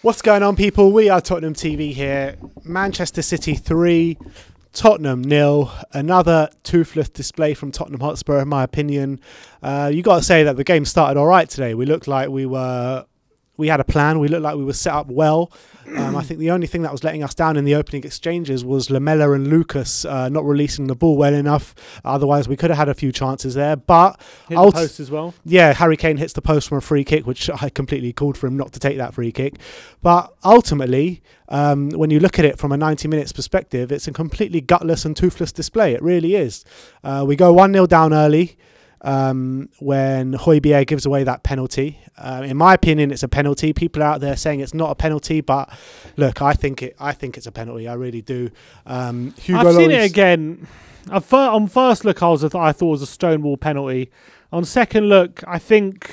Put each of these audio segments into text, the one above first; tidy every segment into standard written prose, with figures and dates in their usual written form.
What's going on, people? We are Tottenham TV here. Manchester City 3, Tottenham 0. Another toothless display from Tottenham Hotspur, in my opinion. You got to say that the game started all right today. We looked like we had a plan. We looked like we were set up well. I think the only thing that was letting us down in the opening exchanges was Lamella and Lucas not releasing the ball well enough. Otherwise, we could have had a few chances there. But hit the post as well. Yeah, Harry Kane hits the post from a free kick, which I completely called for him not to take that free kick. But ultimately, when you look at it from a 90 minutes perspective, it's a completely gutless and toothless display. It really is. We go 1-0 down early. When Højbjerg gives away that penalty. In my opinion, it's a penalty. People are out there saying it's not a penalty, but look, I think it's a penalty. I really do. I've seen it again. On first look, I thought it was a stonewall penalty. On second look, I think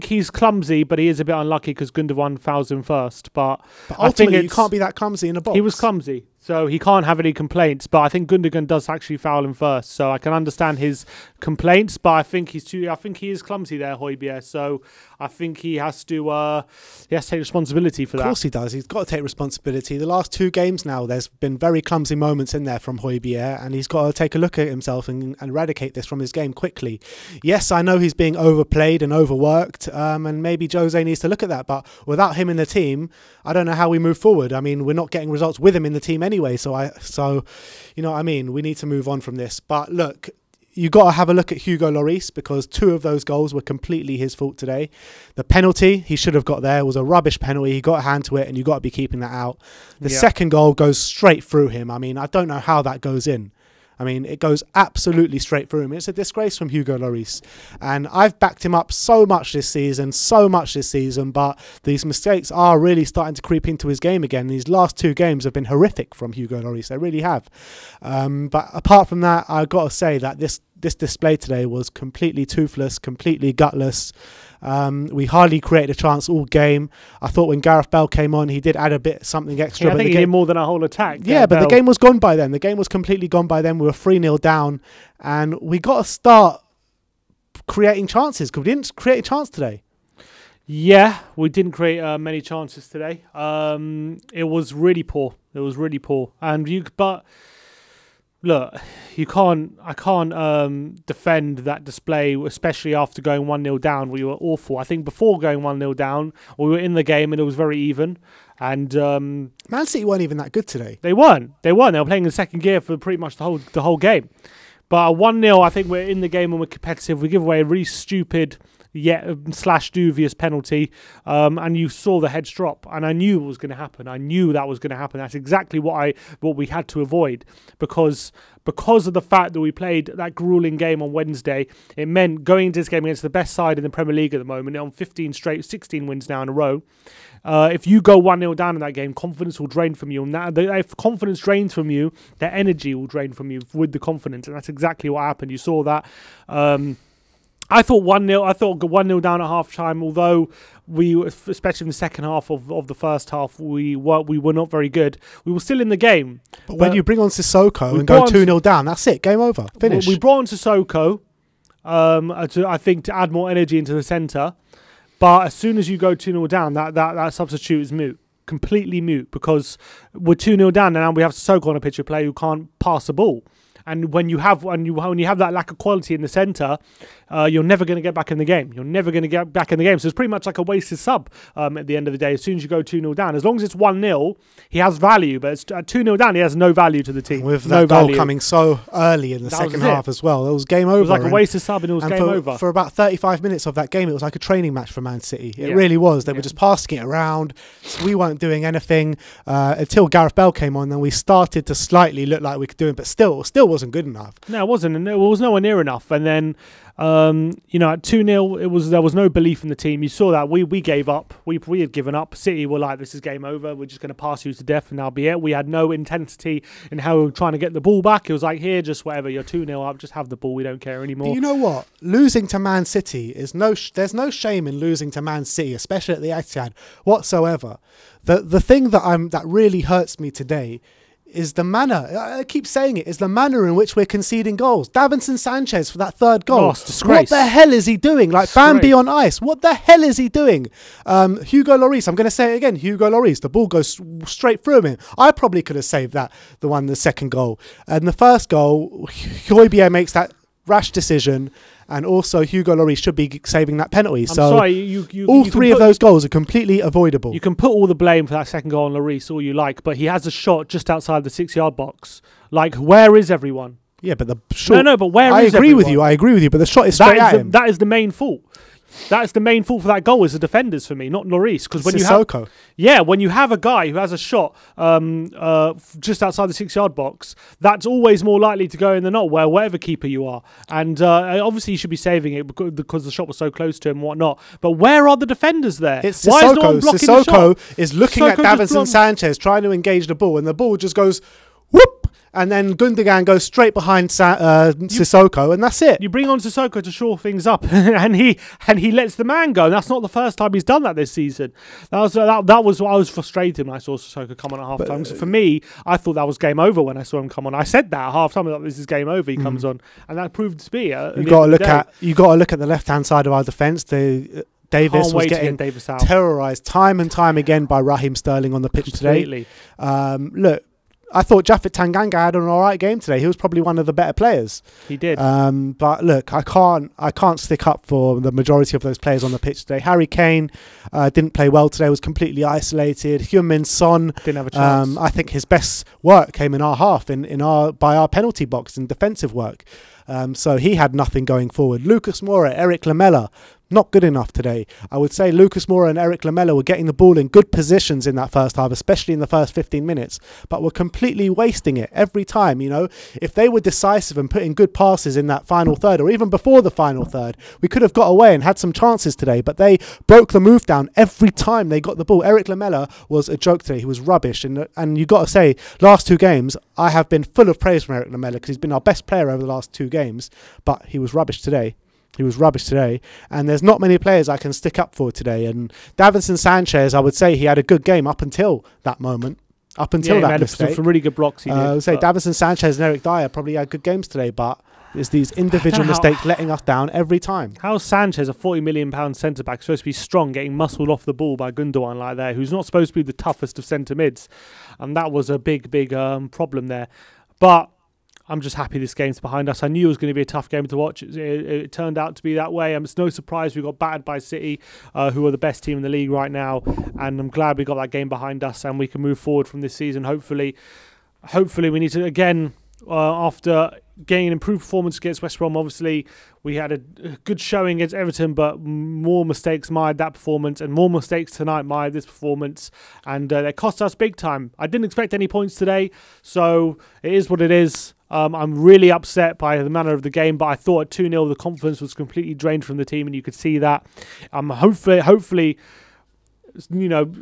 he's clumsy, but he is a bit unlucky because Gundogan fouls him first. But ultimately, you can't be that clumsy in a box. He was clumsy, so he can't have any complaints. But I think Gundogan does actually foul him first, so I can understand his complaints. But I think he is clumsy there, Højbjerg. So I think he has to take responsibility for that. Of course he does. He's got to take responsibility. The last 2 games now, there's been very clumsy moments in there from Højbjerg, and he's got to take a look at himself and eradicate this from his game quickly. Yes, I know he's being overplayed and overworked, and maybe Jose needs to look at that. But without him in the team, I don't know how we move forward. I mean, we're not getting results with him in the team anyway. So you know what I mean? We need to move on from this. But look, you got to have a look at Hugo Lloris, because 2 of those goals were completely his fault today. The penalty he should have got there was a rubbish penalty. He got a hand to it, and you got to be keeping that out. The second goal goes straight through him. I mean, I don't know how that goes in. I mean, it goes absolutely straight through him. It's a disgrace from Hugo Lloris. And I've backed him up so much this season, but these mistakes are really starting to creep into his game again. These last 2 games have been horrific from Hugo Lloris. They really have. But apart from that, I've got to say that this display today was completely toothless, completely gutless. We hardly created a chance all game. I thought when Gareth Bale came on, he did add a bit something extra. Yeah, I think he did more than a whole attack. Yeah, but the game was gone by then. The game was completely gone by then. We were 3-0 down, and we got to start creating chances, because we didn't create a chance today. Yeah, we didn't create many chances today. It was really poor. But look, I can't defend that display, especially after going 1-0 down. We were awful. I think before going 1-0 down, we were in the game and it was very even. And Man City weren't even that good today. They weren't. They were playing in second gear for pretty much the whole game. But 1-0, I think we're in the game and we're competitive. We give away a really stupid / dubious penalty, and you saw the heads drop, and I knew it was going to happen. I knew that was going to happen. That's exactly what we had to avoid, because of the fact that we played that grueling game on Wednesday. It meant going into this game against the best side in the Premier League at the moment, on 16 wins now in a row. If you go 1-0 down in that game, confidence will drain from you. And if confidence drains from you, their energy will drain from you with the confidence, and that's exactly what happened. You saw that. I thought 1-0. I thought 1-0 down at half time. Although we, especially in the second half of the first half, we were not very good. We were still in the game. But when you bring on Sissoko and go 2-0 down, that's it. Game over. Finish. We brought on Sissoko, I think, to add more energy into the centre. But as soon as you go 2-0 down, that substitute is moot. Completely moot, because we're 2-0 down and now we have Sissoko on a pitch of play who can't pass the ball. And when you have that lack of quality in the centre, you're never going to get back in the game. So it's pretty much like a wasted sub at the end of the day. As soon as you go 2-0 down, as long as it's 1-0, he has value. But it's 2-0 down, he has no value to the team. With that goal coming so early in the second half as well, it was game over. It was like a wasted sub, and it was game over. For about 35 minutes of that game, it was like a training match for Man City. It really was. They were just passing it around. So we weren't doing anything until Gareth Bale came on. Then we started to slightly look like we could do it, but still wasn't good enough. No, it wasn't, and it was nowhere near enough. And then, at 2-0, there was no belief in the team. You saw that we gave up. We had given up. City were like, this is game over. We're just going to pass you to death, and that'll be it. We had no intensity in how we were trying to get the ball back. It was like, here, just whatever. You're 2-0 up. Just have the ball. We don't care anymore. But you know what? Losing to Man City is there's no shame in losing to Man City, especially at the Etihad whatsoever. The thing that really hurts me today is the manner. I keep saying it, is the manner in which we're conceding goals. Davinson Sanchez for that third goal. Oh, disgrace. What the hell is he doing? Like Bambi on ice. What the hell is he doing? Hugo Lloris, I'm going to say it again. Hugo Lloris, the ball goes straight through him. I probably could have saved that, the second goal. And the first goal, Højbjerg makes that rash decision, and also Hugo Lloris should be saving that penalty. All three of those goals are completely avoidable. You can put all the blame for that second goal on Lloris all you like, but he has a shot just outside the 6-yard box. Like, where is everyone? Yeah, but the shot... No, but where I is agree everyone? I agree with you, but the shot is straight at him. That is the main fault. That's the main fault for that goal is the defenders for me, not Lloris. Because when you have a guy who has a shot just outside the 6-yard box, that's always more likely to go in than not, whatever keeper you are. And obviously you should be saving it because the shot was so close to him and whatnot. But where are the defenders there? It's Why Sissoko. is no one blocking the shot? Is looking at Davinson Sanchez trying to engage the ball, and the ball just goes whoop. And then Gundogan goes straight behind Sissoko, and that's it. You bring on Sissoko to shore things up, and he lets the man go. And that's not the first time he's done that this season. That was what I was frustrated when I saw Sissoko come on at half time. So for me, I thought that was game over when I saw him come on. I said that at half time, this is game over. He comes on, and that proved to be. You got to look at the left hand side of our defence. Davis was getting terrorised time and time again by Raheem Sterling on the pitch today. Look. I thought Japhet Tanganga had an all right game today. He was probably one of the better players. He did. But look, I can't stick up for the majority of those players on the pitch today. Harry Kane didn't play well today. Was completely isolated. Heung-min Son didn't have a chance. I think his best work came in our half, by our penalty box in defensive work. So he had nothing going forward. Lucas Moura, Eric Lamela, not good enough today. I would say Lucas Moura and Eric Lamela were getting the ball in good positions in that first half, especially in the first 15 minutes, but were completely wasting it every time. If they were decisive and putting good passes in that final third, or even before the final third, we could have got away and had some chances today, but they broke the move down every time they got the ball. Eric Lamela was a joke today. He was rubbish. And you got to say, last two games, I have been full of praise from Eric Lamela because he's been our best player over the last two games, but he was rubbish today. And there's not many players I can stick up for today. And Davinson Sanchez, I would say he had a good game up until that moment. Up until that mistake. Some really good blocks he did. I would say Davinson Sanchez and Eric Dyer probably had good games today, but it's these individual mistakes letting us down every time. How Sanchez, a £40 million centre-back, supposed to be strong, getting muscled off the ball by Gundogan like that, who's not supposed to be the toughest of centre-mids. And that was a big problem there. But I'm just happy this game's behind us. I knew it was going to be a tough game to watch. It turned out to be that way. It's no surprise we got battered by City, who are the best team in the league right now. And I'm glad we got that game behind us and we can move forward from this season. Hopefully we need to, again, after getting an improved performance against West Brom, obviously we had a good showing against Everton, but more mistakes marred that performance, and more mistakes tonight marred this performance, and they cost us big time. I didn't expect any points today, so it is what it is. I'm really upset by the manner of the game, but I thought at 2-0 the confidence was completely drained from the team, and you could see that. Hopefully,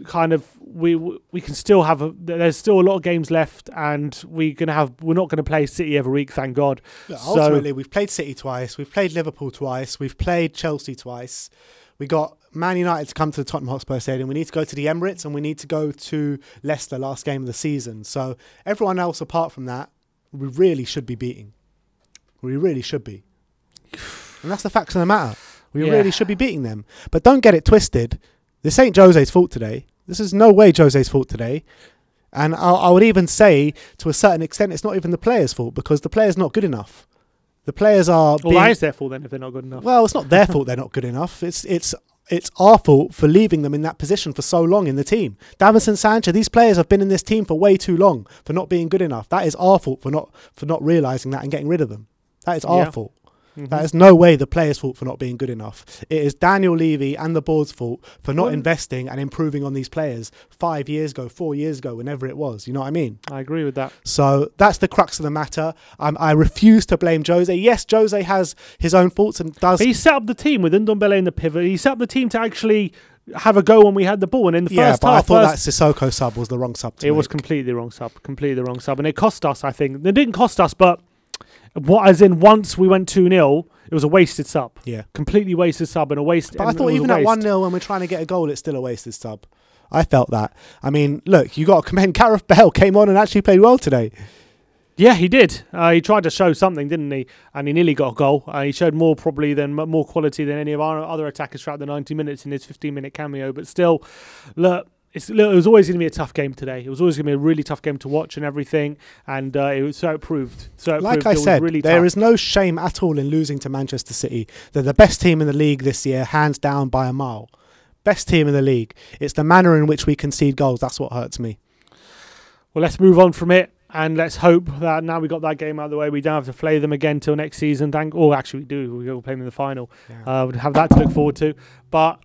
kind of we can still have there's still a lot of games left, and we're not going to play City every week, thank God. Look, ultimately, we've played City twice, we've played Liverpool twice, we've played Chelsea twice. We got Man United to come to the Tottenham Hotspur Stadium. We need to go to the Emirates, and we need to go to Leicester last game of the season. So everyone else apart from that, we really should be beating. We really should be. And that's the facts of the matter. We really should be beating them. But don't get it twisted. This ain't Jose's fault today. This is no way Jose's fault today. And I would even say, to a certain extent, it's not even the players' fault, because the players not good enough. The players are... why is their fault then if they're not good enough? Well, it's not their fault they're not good enough. It's our fault for leaving them in that position for so long in the team. Davinson Sanchez, these players have been in this team for way too long for not being good enough. That is our fault for not realising that and getting rid of them. That is our fault. Mm-hmm. That is no way the players' fault for not being good enough. It is Daniel Levy and the board's fault for not investing and improving on these players 5 years ago, 4 years ago, whenever it was. You know what I mean? I agree with that. So that's the crux of the matter. I refuse to blame Jose. Yes, Jose has his own faults and does... But he set up the team with Ndombele in the pivot. He set up the team to actually have a go when we had the ball. And in the first half... I thought that Sissoko sub was the wrong sub to make. It was completely the wrong sub. And it cost us, I think. It didn't cost us, but... once we went 2-0, it was a wasted sub. Yeah. Completely wasted sub and a waste. But I thought even at 1-0 when we're trying to get a goal, it's still a wasted sub. I felt that. I mean, look, you got to commend Gareth Bale came on and actually played well today. Yeah, he did. He tried to show something, didn't he? And he nearly got a goal. He showed more quality than any of our other attackers throughout the 90 minutes in his 15-minute cameo. But still, look, it was always going to be a tough game today. It was always going to be a really tough game to watch and everything. And it proved. Like I said, really there tough. is no shame at all in losing to Manchester City. They're the best team in the league this year, hands down by a mile. Best team in the league. It's the manner in which we concede goals. That's what hurts me. Well, let's move on from it. And let's hope that now we got that game out of the way, we don't have to play them again till next season. Actually, we do. We'll play them in the final. Yeah. We'll have that to look forward to. But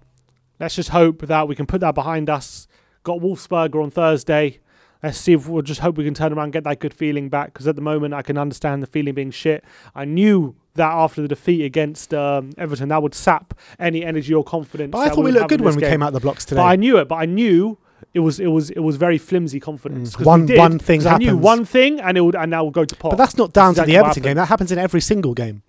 let's just hope that we can put that behind us. Got Wolfsburger on Thursday. Let's see if we'll just hope we can turn around and get that good feeling back. Because at the moment, I can understand the feeling being shit. I knew that after the defeat against Everton, that would sap any energy or confidence. But I thought we looked good when we came out the blocks today. But I knew it. But I knew it was very flimsy confidence. One thing happens. I knew one thing, and that will go to pot. But that's not down to the Everton game. That happens in every single game.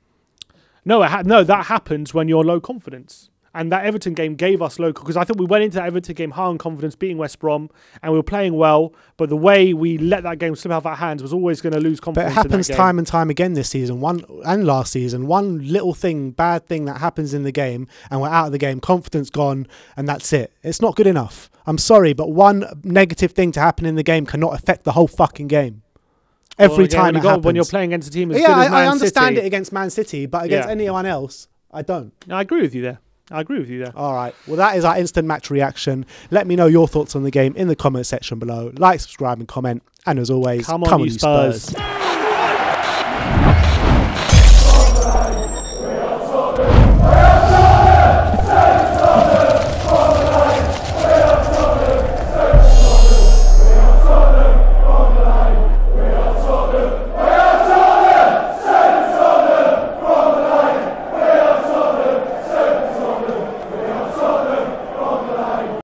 No, that happens when you're low confidence. And that Everton game gave us low, because I think we went into that Everton game high on confidence, beating West Brom, and we were playing well. But the way we let that game slip out of our hands was always going to lose confidence. But it happens time and time again this season, and last season. One little thing, bad thing that happens in the game, and we're out of the game, confidence gone, and that's it. It's not good enough. I'm sorry, but one negative thing to happen in the game cannot affect the whole fucking game. Every time it happens. When you're playing against a team as good as Man City. I understand it against Man City, but against anyone else, I don't. I agree with you there. All right. Well, that is our instant match reaction. Let me know your thoughts on the game in the comment section below. Like, subscribe and comment. And as always, come on you Spurs.